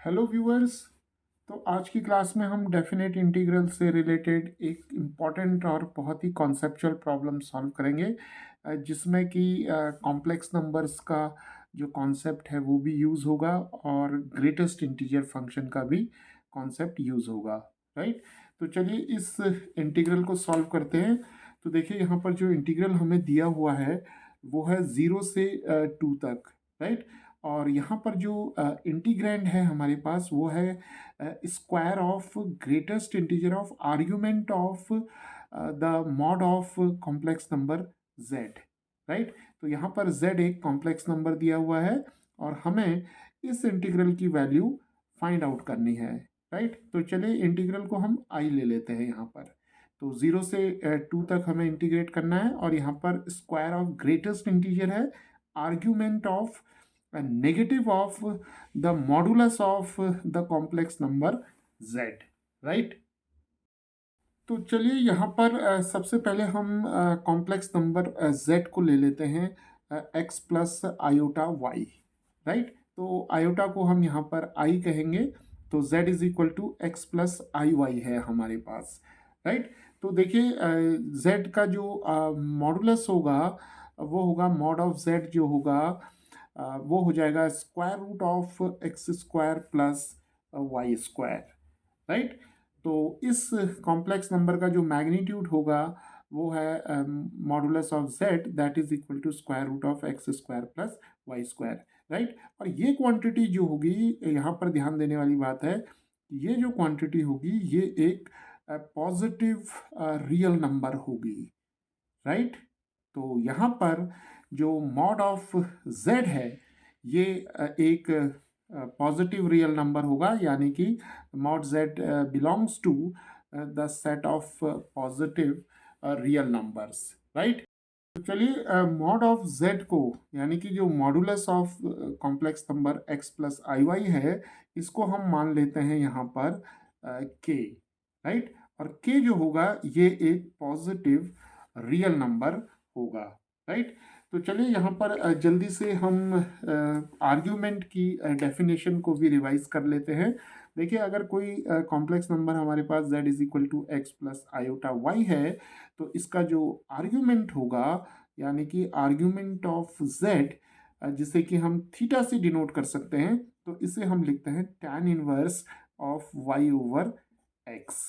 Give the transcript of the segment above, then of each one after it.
Hello viewers. तो आज की क्लास में हम डेफिनेट इंटीग्रल से रिलेटेड एक इम्पॉर्टेंट और बहुत ही कॉन्सेप्चुअल प्रॉब्लम सॉल्व करेंगे, जिसमें कि कॉम्प्लेक्स नंबर्स का जो कॉन्सेप्ट है वो भी यूज़ होगा और ग्रेटेस्ट इंटीजर फंक्शन का भी कॉन्सेप्ट यूज़ होगा। राइट। तो चलिए इस इंटीग्रल को सॉल्व करते हैं। तो देखिए यहाँ पर जो इंटीग्रल हमें दिया हुआ है वो है 0 से 2 तक। राइट। और यहाँ पर जो इंटीग्रैंड है हमारे पास वो है square of greatest integer of argument of the mod of complex number z। Right. तो यहाँ पर z एक कॉम्प्लेक्स नंबर दिया हुआ है और हमें इस इंटीग्रल की वैल्यू फाइंड आउट करनी है। राइट। तो चलिए इंटीग्रल को हम i ले लेते हैं यहाँ पर। तो 0 से 2 तक हमें इंटीग्रेट करना है और यहाँ पर स्क्वायर ऑफ ग्रेटेस्ट इंटीजर है, argument of negative of the modulus of the complex number z। Right. तो चलिए यहाँ पर सबसे पहले हम कॉम्प्लेक्स नंबर z को ले लेते हैं, x plus iota y. Right. तो आयोटा को हम यहाँ पर i कहेंगे, तो z is equal to x plus i y है हमारे पास। राइट। तो देखिए z का जो मॉडुलस होगा वो होगा मॉड ऑफ z जो होगा वो हो जाएगा square root of x square plus y square. Right. तो इस कॉम्प्लेक्स नंबर का जो मैग्नीट्यूड होगा वो है modulus of z that is equal to square root of x square plus y square. Right. और ये क्वांटिटी जो होगी, यहाँ पर ध्यान देने वाली बात है, ये जो क्वांटिटी होगी ये एक पॉजिटिव रियल नंबर होगी। राइट। तो यहाँ पर जो मॉड ऑफ z है ये एक पॉजिटिव रियल नंबर होगा, यानी कि mod z belongs to the set of positive real numbers. Right. तो चलिए मॉड ऑफ z को, यानी कि जो modulus of complex number x plus i y है, इसको हम मान लेते हैं यहाँ पर k। राइट। और k जो होगा ये एक पॉजिटिव रियल नंबर होगा। राइट। तो चलिए यहाँ पर जल्दी से हम आर्ग्यूमेंट की डेफिनेशन को भी रिवाइज कर लेते हैं। देखिए अगर कोई कॉम्प्लेक्स नंबर हमारे पास z is equal to x plus iota y है, तो इसका जो आर्ग्यूमेंट होगा, यानी कि आर्ग्यूमेंट ऑफ z, जिसे कि हम थीटा से डिनोट कर सकते हैं, तो इसे हम लिखते हैं tan inverse of y over x।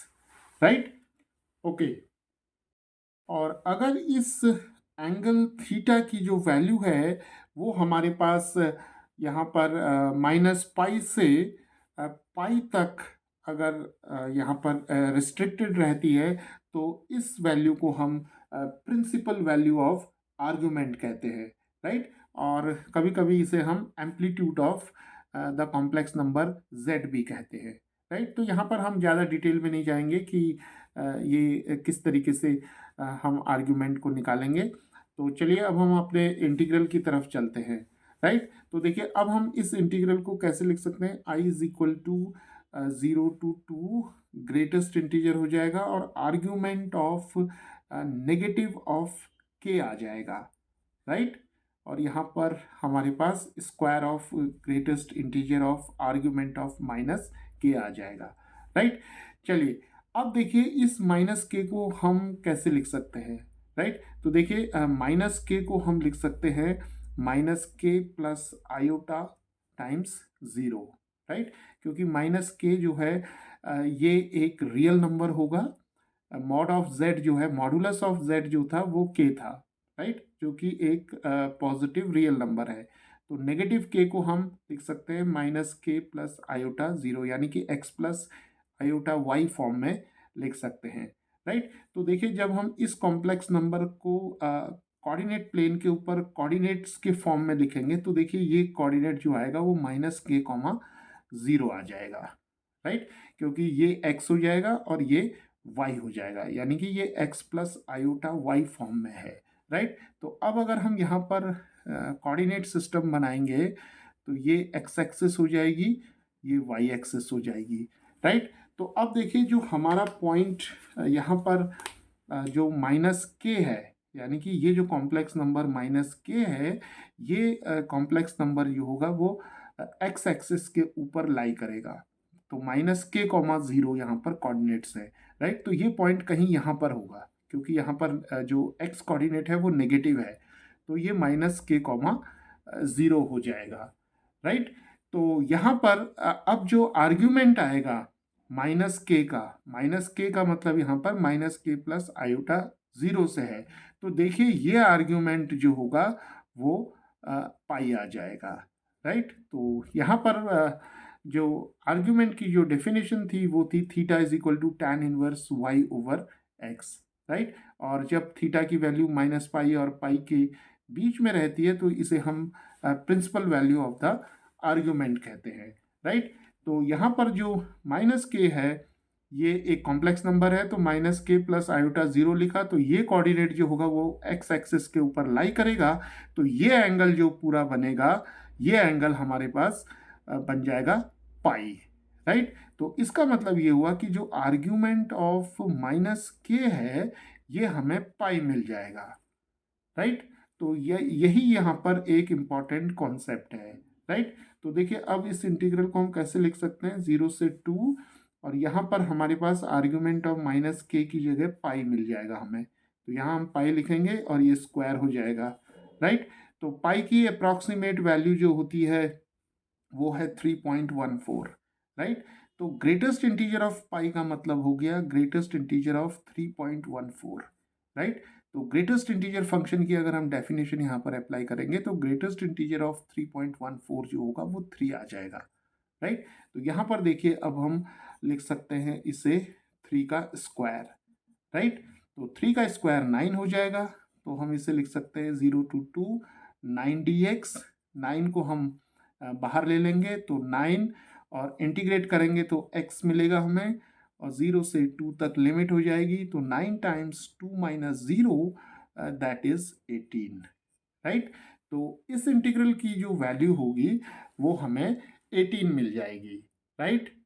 Right. Okay. और अगर इस एंगल थीटा की जो वैल्यू है वो हमारे पास यहाँ पर माइनस पाई से पाई तक अगर यहाँ पर रिस्ट्रिक्टेड रहती है, तो इस वैल्यू को हम प्रिंसिपल वैल्यू ऑफ आर्गुमेंट कहते हैं। राइट। और कभी कभी इसे हम amplitude of the complex number z भी कहते हैं। राइट। तो यहाँ पर हम ज़्यादा डिटेल में नहीं जाएंगे कि ये किस तरीके से हम आर्ग्यूमेंट को निकालेंगे। तो चलिए अब हम अपने इंटीग्रल की तरफ चलते हैं। राइट। तो देखिए अब हम इस इंटीग्रल को कैसे लिख सकते हैं, i is equal to 0 to 2 greatest integer हो जाएगा और argument of negative of k आ जाएगा। राइट। और यहाँ पर हमारे पास square of greatest integer of argument of minus k आ जाएगा। राइट। चलिए अब देखिए इस माइनस के को हम कैसे लिख सकते हैं। राइट। तो देखिए माइनस के को हम लिख सकते हैं माइनस के प्लस आयोटा टाइम्स 0। राइट। क्योंकि माइनस के जो है ये एक रियल नंबर होगा। मॉड ऑफ z जो है, मॉडुलस ऑफ z जो था वो k था। राइट। जो कि एक पॉजिटिव रियल नंबर है। तो नेगेटिव k को हम लिख सकते हैं माइनस के प्लस आयोटा 0, यानी कि x plus iota y form में लिख सकते हैं। राइट। तो देखिए जब हम इस कॉम्प्लेक्स नंबर को कोऑर्डिनेट प्लेन के ऊपर कोऑर्डिनेट्स के फॉर्म में लिखेंगे, तो देखिए ये कोऑर्डिनेट जो आएगा वो माइनस के कॉमा 0 आ जाएगा। राइट। क्योंकि ये x हो जाएगा और ये y हो जाएगा, यानी कि ये x plus iota y form में है। राइट। तो अब अगर हम यहाँ पर कोऑर्डिनेट सिस्टम बनाएंगे, तो ये x एक्सिस हो जाएगी, ये y एक्सिस हो जाएगी। राइट। तो अब देखिए जो हमारा पॉइंट यहाँ पर जो माइनस के है, यानी कि ये जो कॉम्प्लेक्स नंबर माइनस के है, ये कॉम्प्लेक्स नंबर जो होगा वो एक्स एक्सिस के ऊपर लाई करेगा। तो -k, 0 यहाँ पर कोऑर्डिनेट्स है, राइट। तो ये पॉइंट कहीं यहाँ पर होगा, क्योंकि यहाँ पर जो एक्स कोऑर्डिनेट है वो नेगेटिव है, तो ये -k, 0 हो जाएगा, राइट। तो यहाँ पर अब जो आर्ग्यूमेंट आएगा माइनस के का मतलब यहाँ पर -k+i/0 से है। तो देखिए ये आर्ग्यूमेंट जो होगा वो पाई आ जाएगा, राइट। तो यहाँ पर जो आर्ग्यूमेंट की जो डेफिनेशन थी वो थी theta is equal to tan inverse y/x, right. और जब थीटा की वैल्यू -पाई और पाई के बीच में रहती है तो इसे हम principal value of the argument कहते हैं, राइट। तो यहाँ पर जो -k है ये एक कॉम्प्लेक्स नंबर है, तो -k+i/0 लिखा, तो ये कोऑर्डिनेट जो होगा वो एक्स एक्सिस के ऊपर लाई करेगा। तो ये एंगल जो पूरा बनेगा, ये एंगल हमारे पास बन जाएगा पाई, राइट। तो इसका मतलब ये हुआ कि जो आर्ग्यूमेंट ऑफ -k है ये हमें पाई मिल जाएगा, राइट। तो यही यहाँ पर एक इम्पॉर्टेंट कॉन्सेप्ट है, राइट। तो देखिए अब इस इंटीग्रल को हम कैसे लिख सकते हैं, 0 से 2, और यहाँ पर हमारे पास आर्ग्यूमेंट ऑफ -k की जगह पाई मिल जाएगा हमें। तो यहाँ हम पाई लिखेंगे और ये स्क्वायर हो जाएगा, राइट। तो पाई की अप्रॉक्सीमेट वैल्यू जो होती है वो है 3.14, राइट। तो ग्रेटेस्ट इंटीजर ऑफ पाई का मतलब हो गया ग्रेटेस्ट इंटीजर ऑफ 3.14, राइट। तो ग्रेटेस्ट इंटीजर फंक्शन की अगर हम डेफिनेशन यहाँ पर अप्लाई करेंगे तो ग्रेटेस्ट इंटीजर ऑफ 3.14 जो होगा वो 3 आ जाएगा, राइट। तो यहाँ पर देखिए अब हम लिख सकते हैं इसे 3 का स्क्वायर, राइट। तो 3 का स्क्वायर 9 हो जाएगा। तो हम इसे लिख सकते हैं 0 to 2 9dx। 9 को हम बाहर ले लेंगे तो 9, और इंटीग्रेट करेंगे तो x मिलेगा हमें, और 0 से 2 तक लिमिट हो जाएगी, तो 9 times 2 minus 0 that is 18, right. तो इस इंटीग्रल की जो वैल्यू होगी वो हमें 18 मिल जाएगी, राइट।